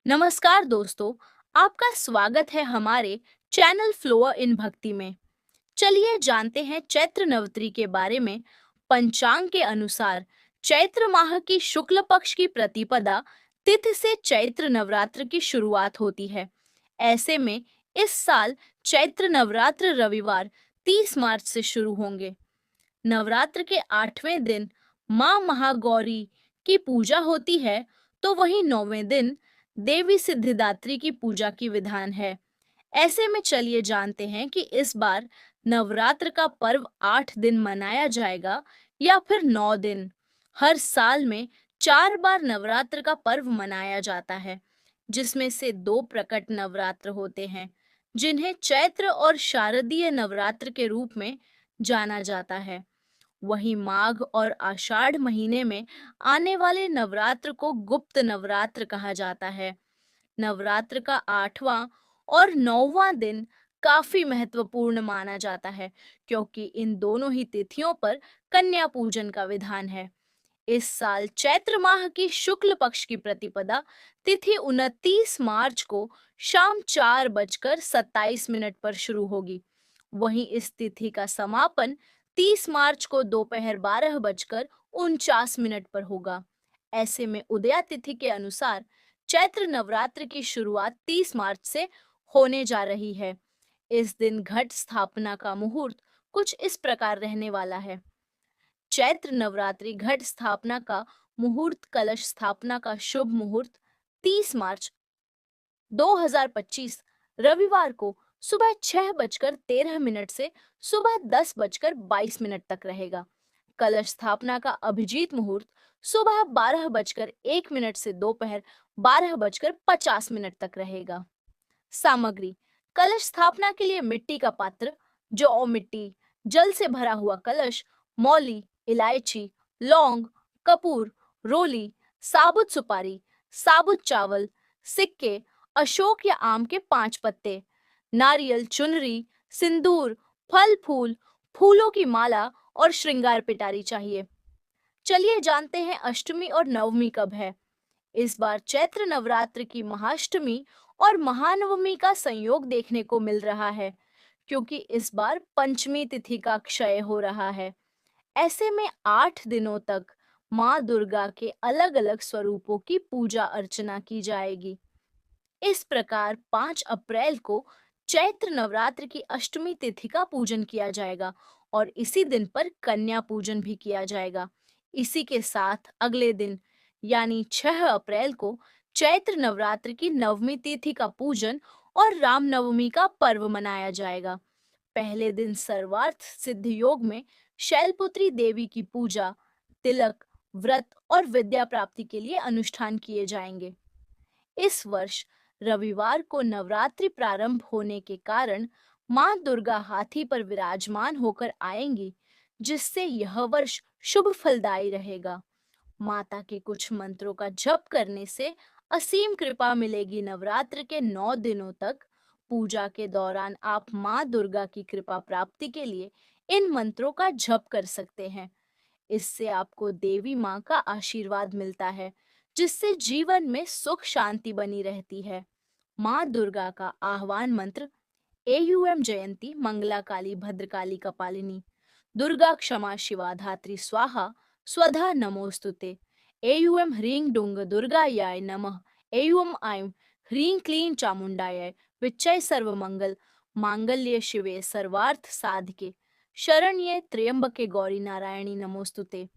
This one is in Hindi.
नमस्कार दोस्तों, आपका स्वागत है हमारे चैनल फ्लो इन भक्ति में। चलिए जानते हैं चैत्र नवरात्रि के बारे में। पंचांग के अनुसार चैत्र माह की शुक्ल पक्ष की प्रतिपदा तिथि से चैत्र नवरात्र की शुरुआत होती है। ऐसे में इस साल चैत्र नवरात्र रविवार 30 मार्च से शुरू होंगे। नवरात्र के 8वें दिन माँ महागौरी की पूजा होती है, तो वहीं 9वें दिन देवी सिद्धिदात्री की पूजा की विधान है। ऐसे में चलिए जानते हैं कि इस बार नवरात्र का पर्व 8 दिन मनाया जाएगा या फिर 9 दिन। हर साल में 4 बार नवरात्र का पर्व मनाया जाता है, जिसमें से 2 प्रकट नवरात्र होते हैं, जिन्हें चैत्र और शारदीय नवरात्र के रूप में जाना जाता है। वहीं माघ और आषाढ़ महीने में आने वाले नवरात्र को गुप्त नवरात्र कहा जाता है। नवरात्र का 8वां और 9वां दिन काफी महत्वपूर्ण माना जाता है, क्योंकि इन दोनों ही तिथियों पर कन्या पूजन का विधान है। इस साल चैत्र माह की शुक्ल पक्ष की प्रतिपदा तिथि 29 मार्च को शाम 4:27 पर शुरू होगी। वहीं इस तिथि का समापन 30 मार्च को दोपहर 12:49 पर होगा। ऐसे में उदया तिथि के अनुसार चैत्र नवरात्र की शुरुआत 30 मार्च से होने जा रही है। इस दिन घट स्थापना का मुहूर्त कुछ इस प्रकार रहने वाला है। चैत्र नवरात्रि घट स्थापना का मुहूर्त कलश स्थापना का शुभ मुहूर्त 30 मार्च 2025 रविवार को सुबह 6:13 से सुबह 10:22 तक रहेगा। कलश स्थापना का अभिजीत मुहूर्त सुबह 12:01 से दोपहर 12:50 तक रहेगा। सामग्री: कलश स्थापना के लिए मिट्टी का पात्र, जौ मिट्टी, जल से भरा हुआ कलश, मौली, इलायची, लौंग, कपूर, रोली, साबुत सुपारी, साबुत चावल, सिक्के, अशोक या आम के 5 पत्ते, नारियल, चुनरी, सिंदूर, फल फूल, फूलों की माला और श्रृंगार पिटारी चाहिए। चलिए जानते हैं अष्टमी और नवमी कब है। इस बार चैत्र नवरात्र की महाअष्टमी और महानवमी का संयोग देखने को मिल रहा है, क्योंकि इस बार पंचमी तिथि का क्षय हो रहा है। ऐसे में 8 दिनों तक माँ दुर्गा के अलग अलग स्वरूपों की पूजा अर्चना की जाएगी। इस प्रकार 5 अप्रैल को चैत्र नवरात्र की अष्टमी तिथि का पूजन किया जाएगा और इसी दिन पर कन्या पूजन भी किया जाएगा। इसी के साथ अगले दिन यानी 6 अप्रैल को चैत्र नवरात्र की नवमी तिथि का पूजन और रामनवमी का पर्व मनाया जाएगा। पहले दिन सर्वार्थ सिद्ध योग में शैलपुत्री देवी की पूजा, तिलक, व्रत और विद्या प्राप्ति के लिए अनुष्ठान किए जाएंगे। इस वर्ष रविवार को नवरात्रि प्रारंभ होने के कारण मां दुर्गा हाथी पर विराजमान होकर आएंगी, जिससे यह वर्ष शुभ फलदायी रहेगा। माता के कुछ मंत्रों का जप करने से असीम कृपा मिलेगी। नवरात्र के 9 दिनों तक पूजा के दौरान आप मां दुर्गा की कृपा प्राप्ति के लिए इन मंत्रों का जप कर सकते हैं। इससे आपको देवी माँ का आशीर्वाद मिलता है, जिससे जीवन में सुख शांति बनी रहती है। माँ दुर्गा का आह्वान मंत्र: एयूएम जयंती मंगला काली भद्रकाली कपालिनी, दुर्गा क्षमा शिवा धात्री स्वाहा, स्वधा नमोस्तुते। एयूएम ह्रीं डुंग दुर्गायाय नमः। एयूएम ऐं ह्रीं क्लीं चामुंडाय विच्चय सर्वमंगल मांगल्ये शिवे सर्वार्थ साधके शरण्ये त्र्यंबके गौरी नारायणी नमोस्तुते।